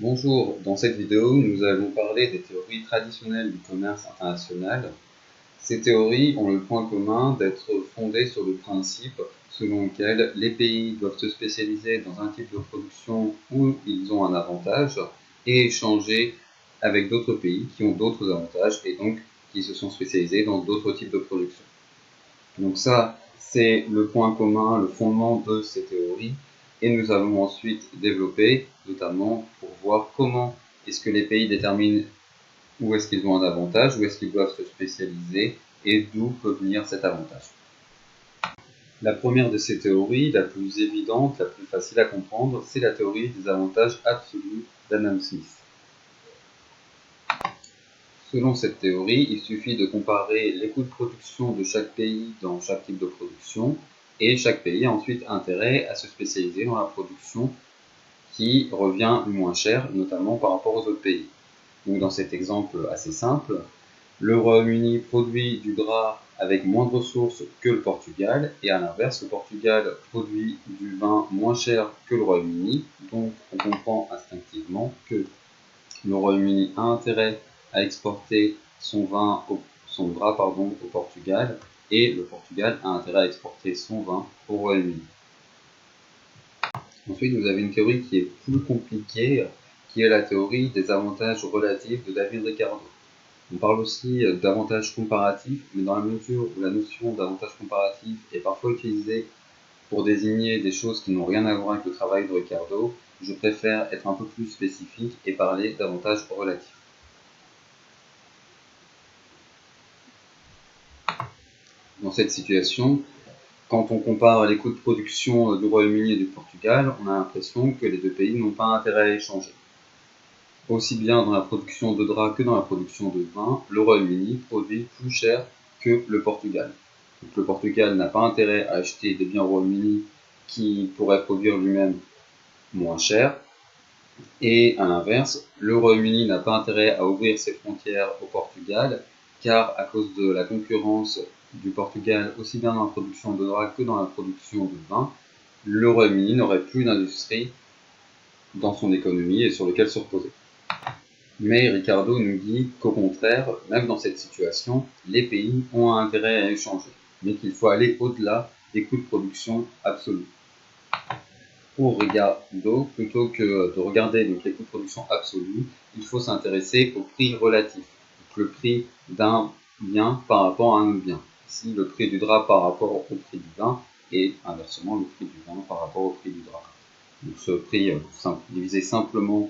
Bonjour, dans cette vidéo, nous allons parler des théories traditionnelles du commerce international. Ces théories ont le point commun d'être fondées sur le principe selon lequel les pays doivent se spécialiser dans un type de production où ils ont un avantage et échanger avec d'autres pays qui ont d'autres avantages et donc qui se sont spécialisés dans d'autres types de production. Donc ça, c'est le point commun, le fondement de ces théories. Et nous allons ensuite développer, notamment pour voir comment est-ce que les pays déterminent où est-ce qu'ils ont un avantage, où est-ce qu'ils doivent se spécialiser et d'où peut venir cet avantage. La première de ces théories, la plus évidente, la plus facile à comprendre, c'est la théorie des avantages absolus d'Adam Smith. Selon cette théorie, il suffit de comparer les coûts de production de chaque pays dans chaque type de production, et chaque pays a ensuite intérêt à se spécialiser dans la production qui revient le moins cher, notamment par rapport aux autres pays. Donc dans cet exemple assez simple, le Royaume-Uni produit du drap avec moins de ressources que le Portugal, et à l'inverse, le Portugal produit du vin moins cher que le Royaume-Uni, donc on comprend instinctivement que le Royaume-Uni a intérêt à exporter son drap au Portugal, et le Portugal a intérêt à exporter son vin au Royaume-Uni. Ensuite, vous avez une théorie qui est plus compliquée, qui est la théorie des avantages relatifs de David Ricardo. On parle aussi d'avantages comparatifs, mais dans la mesure où la notion d'avantage comparatif est parfois utilisée pour désigner des choses qui n'ont rien à voir avec le travail de Ricardo, je préfère être un peu plus spécifique et parler d'avantages relatifs. Dans cette situation, quand on compare les coûts de production du Royaume-Uni et du Portugal, on a l'impression que les deux pays n'ont pas intérêt à échanger. Aussi bien dans la production de draps que dans la production de vin, le Royaume-Uni produit plus cher que le Portugal. Donc le Portugal n'a pas intérêt à acheter des biens au Royaume-Uni qui pourrait produire lui-même moins cher. Et à l'inverse, le Royaume-Uni n'a pas intérêt à ouvrir ses frontières au Portugal, car à cause de la concurrence du Portugal, aussi bien dans la production de draps que dans la production de vin, le Royaume-Uni n'aurait plus d'industrie dans son économie et sur lequel se reposer. Mais Ricardo nous dit qu'au contraire, même dans cette situation, les pays ont un intérêt à échanger, mais qu'il faut aller au-delà des coûts de production absolus. Pour Ricardo, plutôt que de regarder donc, les coûts de production absolus, il faut s'intéresser au prix relatif, donc le prix d'un bien par rapport à un autre bien. Ici, le prix du drap par rapport au prix du vin, et inversement, le prix du vin par rapport au prix du drap. Donc ce prix, diviser simplement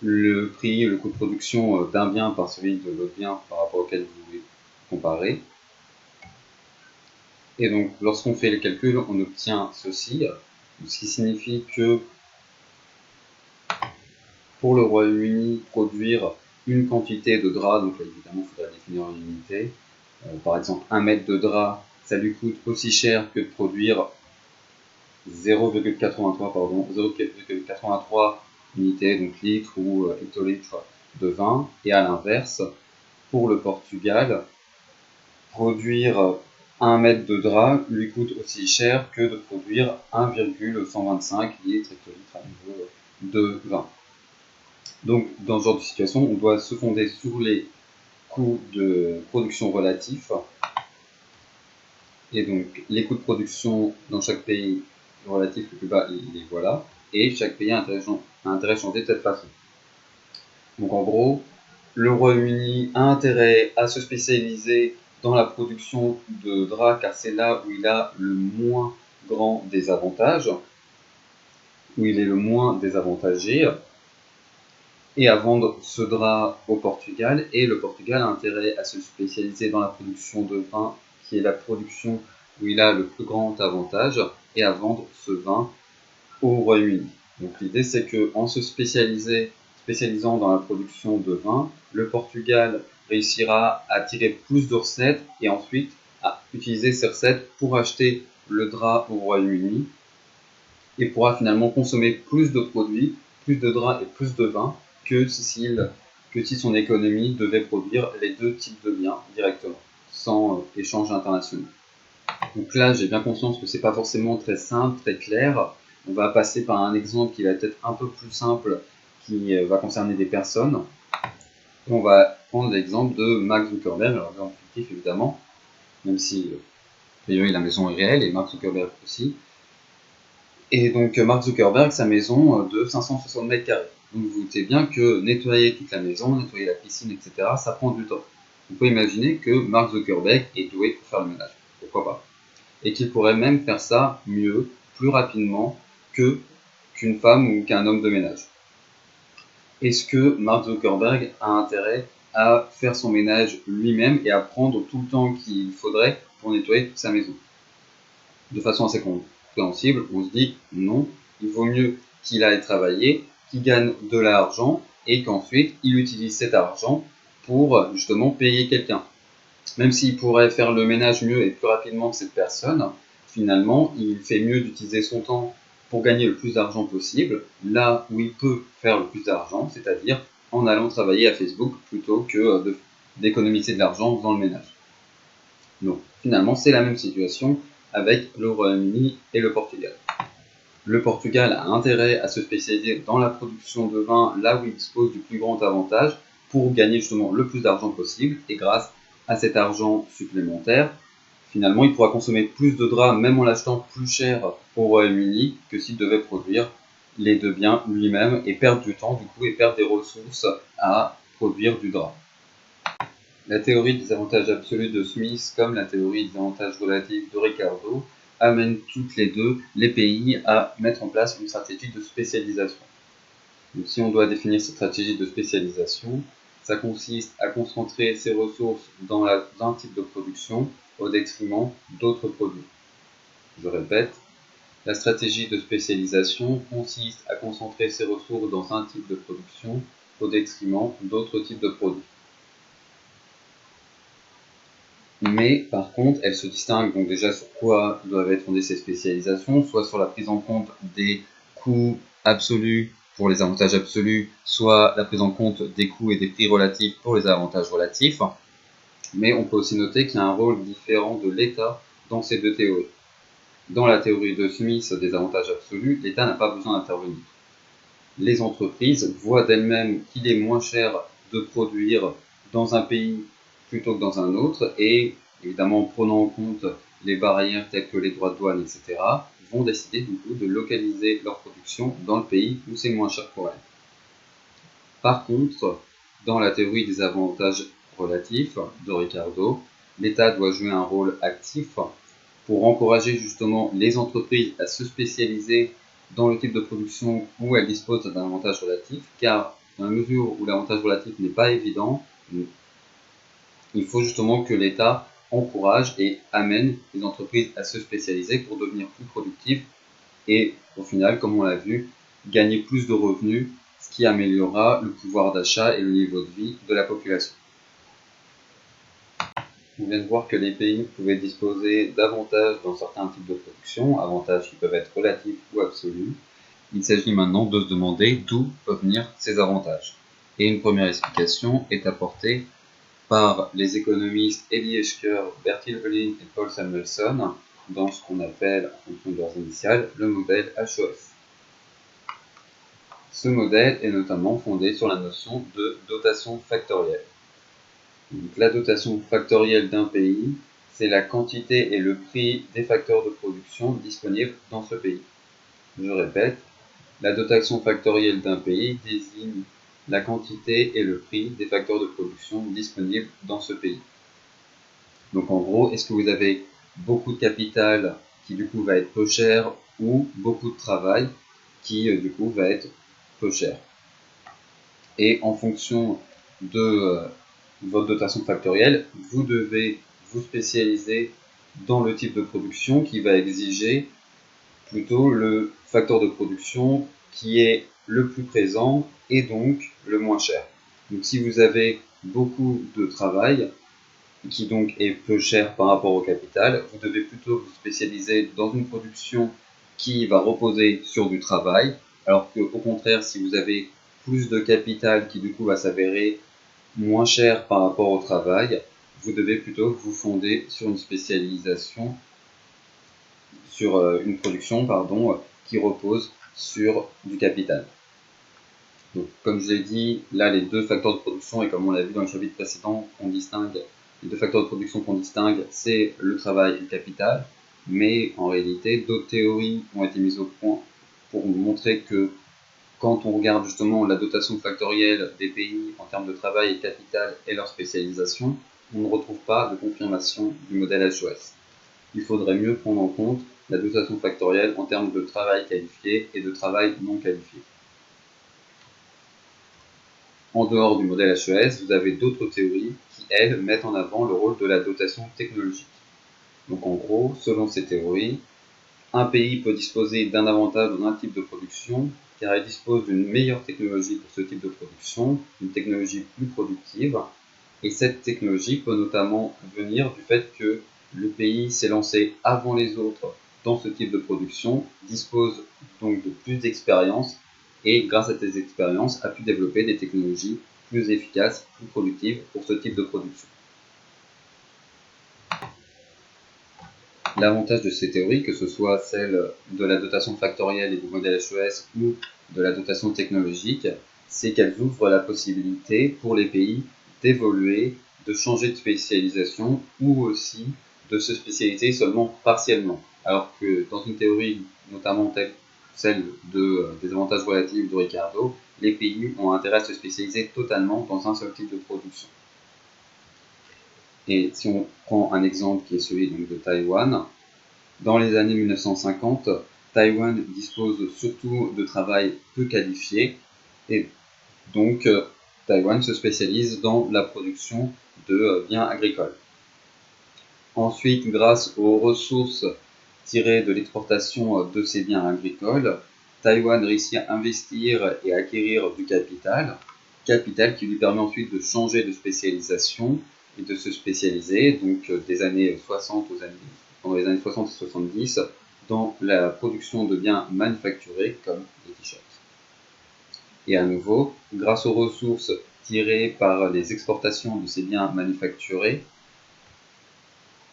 le prix, le coût de production d'un bien par celui de l'autre bien par rapport auquel vous voulez comparer. Et donc, lorsqu'on fait les calculs, on obtient ceci, ce qui signifie que pour le Royaume-Uni, produire une quantité de drap, donc là, évidemment, il faudra définir une unité. Par exemple, 1 mètre de drap, ça lui coûte aussi cher que de produire 0,83 unités, donc litres ou hectolitres de vin. Et à l'inverse, pour le Portugal, produire 1 mètre de drap lui coûte aussi cher que de produire 1,125 litres hectolitres à nouveau de vin. Donc, dans ce genre de situation, on doit se fonder sur les coûts de production relatifs. Et donc, les coûts de production dans chaque pays relatifs le plus bas, les voilà. Et chaque pays a intérêt à changer de cette façon. Donc, en gros, le Royaume-Uni a intérêt à se spécialiser dans la production de draps, car c'est là où il a le moins grand désavantage, où il est le moins désavantagé, et à vendre ce drap au Portugal. Et le Portugal a intérêt à se spécialiser dans la production de vin, qui est la production où il a le plus grand avantage, et à vendre ce vin au Royaume-Uni. Donc l'idée, c'est qu'en se spécialisant dans la production de vin, le Portugal réussira à tirer plus de recettes et ensuite à utiliser ces recettes pour acheter le drap au Royaume-Uni et pourra finalement consommer plus de produits, plus de draps et plus de vin que si son économie devait produire les deux types de biens directement, sans échange international. Donc là, j'ai bien conscience que c'est pas forcément très simple, très clair. On va passer par un exemple qui va être un peu plus simple qui va concerner des personnes. Et on va prendre l'exemple de Mark Zuckerberg, alors exemple fictif évidemment, même si a priori la maison est réelle, et Mark Zuckerberg aussi. Et donc Mark Zuckerberg, sa maison de 560 mètres carrés. Donc vous doutez bien que nettoyer toute la maison, nettoyer la piscine, etc., ça prend du temps. On peut imaginer que Mark Zuckerberg est doué pour faire le ménage, pourquoi pas. Et qu'il pourrait même faire ça mieux, plus rapidement qu'une femme ou qu'un homme de ménage. Est-ce que Mark Zuckerberg a intérêt à faire son ménage lui-même et à prendre tout le temps qu'il faudrait pour nettoyer toute sa maison? De façon assez compréhensible, on se dit non, il vaut mieux qu'il aille travailler, qu'il gagne de l'argent et qu'ensuite il utilise cet argent pour justement payer quelqu'un. Même s'il pourrait faire le ménage mieux et plus rapidement que cette personne, finalement il fait mieux d'utiliser son temps pour gagner le plus d'argent possible, là où il peut faire le plus d'argent, c'est-à-dire en allant travailler à Facebook plutôt que d'économiser de l'argent en faisant le ménage. Donc finalement c'est la même situation avec le Royaume-Uni et le Portugal. Le Portugal a intérêt à se spécialiser dans la production de vin là où il dispose du plus grand avantage pour gagner justement le plus d'argent possible, et grâce à cet argent supplémentaire, finalement il pourra consommer plus de draps même en l'achetant plus cher au Royaume-Uni que s'il devait produire les deux biens lui-même et perdre du temps du coup et perdre des ressources à produire du drap. La théorie des avantages absolus de Smith comme la théorie des avantages relatifs de Ricardo amènent toutes les deux les pays à mettre en place une stratégie de spécialisation. Donc, si on doit définir cette stratégie de spécialisation, ça consiste à concentrer ses ressources dans un type de production au détriment d'autres produits. Je répète, la stratégie de spécialisation consiste à concentrer ses ressources dans un type de production au détriment d'autres types de produits. Mais par contre, elles se distinguent donc déjà sur quoi doivent être fondées ces spécialisations, soit sur la prise en compte des coûts absolus pour les avantages absolus, soit la prise en compte des coûts et des prix relatifs pour les avantages relatifs. Mais on peut aussi noter qu'il y a un rôle différent de l'État dans ces deux théories. Dans la théorie de Smith des avantages absolus, l'État n'a pas besoin d'intervenir. Les entreprises voient d'elles-mêmes qu'il est moins cher de produire dans un pays plutôt que dans un autre, et évidemment en prenant en compte les barrières telles que les droits de douane, etc., vont décider du coup de localiser leur production dans le pays où c'est moins cher pour elles. Par contre, dans la théorie des avantages relatifs de Ricardo, l'État doit jouer un rôle actif pour encourager justement les entreprises à se spécialiser dans le type de production où elles disposent d'un avantage relatif, car dans la mesure où l'avantage relatif n'est pas évident, il faut justement que l'État encourage et amène les entreprises à se spécialiser pour devenir plus productives et au final, comme on l'a vu, gagner plus de revenus, ce qui améliorera le pouvoir d'achat et le niveau de vie de la population. On vient de voir que les pays pouvaient disposer d'avantages dans certains types de production, avantages qui peuvent être relatifs ou absolus. Il s'agit maintenant de se demander d'où peuvent venir ces avantages. Et une première explication est apportée par les économistes Elie Eschker, Bertil Ohlin et Paul Samuelson dans ce qu'on appelle, en fonction de leurs initiales, le modèle HOS. Ce modèle est notamment fondé sur la notion de dotation factorielle. Donc, la dotation factorielle d'un pays, c'est la quantité et le prix des facteurs de production disponibles dans ce pays. Je répète, la dotation factorielle d'un pays désigne la quantité et le prix des facteurs de production disponibles dans ce pays. Donc en gros, est-ce que vous avez beaucoup de capital qui du coup va être peu cher ou beaucoup de travail qui du coup va être peu cher? Et en fonction de votre dotation factorielle, vous devez vous spécialiser dans le type de production qui va exiger plutôt le facteur de production qui est le plus présent et donc le moins cher. Donc si vous avez beaucoup de travail qui donc est peu cher par rapport au capital, vous devez plutôt vous spécialiser dans une production qui va reposer sur du travail, alors qu'au contraire, si vous avez plus de capital qui du coup va s'avérer moins cher par rapport au travail, vous devez plutôt vous fonder sur une spécialisation, sur une production qui repose sur du capital. Donc, comme je l'ai dit, là les deux facteurs de production, et comme on l'a vu dans le chapitre précédent, les deux facteurs de production qu'on distingue, c'est le travail et le capital, mais en réalité, d'autres théories ont été mises au point pour montrer que quand on regarde justement la dotation factorielle des pays en termes de travail et de capital et leur spécialisation, on ne retrouve pas de confirmation du modèle HOS. Il faudrait mieux prendre en compte la dotation factorielle en termes de travail qualifié et de travail non qualifié. En dehors du modèle HES, vous avez d'autres théories qui, elles, mettent en avant le rôle de la dotation technologique. Donc en gros, selon ces théories, un pays peut disposer d'un avantage dans un type de production car il dispose d'une meilleure technologie pour ce type de production, une technologie plus productive, et cette technologie peut notamment venir du fait que le pays s'est lancé avant les autres dans ce type de production, dispose donc de plus d'expérience et grâce à ces expériences a pu développer des technologies plus efficaces, plus productives pour ce type de production. L'avantage de ces théories, que ce soit celle de la dotation factorielle et du modèle HES ou de la dotation technologique, c'est qu'elles ouvrent la possibilité pour les pays d'évoluer, de changer de spécialisation ou aussi de se spécialiser seulement partiellement. Alors que dans une théorie, notamment telle celle des avantages relatifs de Ricardo, les pays ont intérêt à se spécialiser totalement dans un seul type de production. Et si on prend un exemple qui est celui donc de Taïwan, dans les années 1950, Taïwan dispose surtout de travail peu qualifié et donc Taïwan se spécialise dans la production de biens agricoles. Ensuite, grâce aux ressources tirées de l'exportation de ces biens agricoles, Taïwan réussit à investir et à acquérir du capital qui lui permet ensuite de changer de spécialisation et de se spécialiser, donc des années 60 pendant les années 60 et 70, dans la production de biens manufacturés comme les t-shirts. Et à nouveau, grâce aux ressources tirées par les exportations de ces biens manufacturés,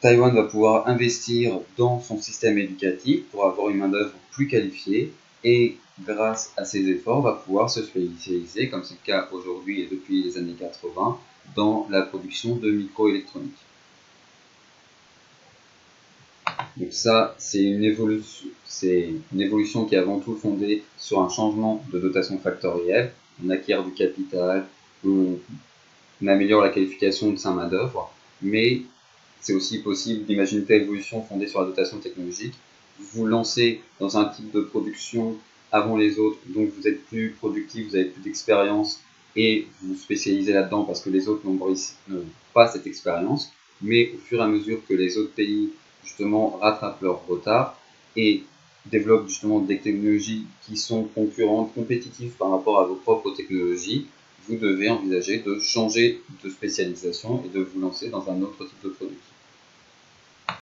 Taïwan va pouvoir investir dans son système éducatif pour avoir une main-d'œuvre plus qualifiée et grâce à ces efforts va pouvoir se spécialiser, comme c'est le cas aujourd'hui et depuis les années 80, dans la production de microélectronique. Donc ça, c'est une évolution qui est avant tout fondée sur un changement de dotation factorielle. On acquiert du capital, on améliore la qualification de sa main-d'œuvre, mais c'est aussi possible d'imaginer une telle évolution fondée sur la dotation technologique. Vous lancez dans un type de production avant les autres, donc vous êtes plus productif, vous avez plus d'expérience et vous vous spécialisez là-dedans parce que les autres n'ont pas cette expérience. Mais au fur et à mesure que les autres pays justement rattrapent leur retard et développent justement des technologies qui sont concurrentes, compétitives par rapport à vos propres technologies, vous devez envisager de changer de spécialisation et de vous lancer dans un autre type de produit.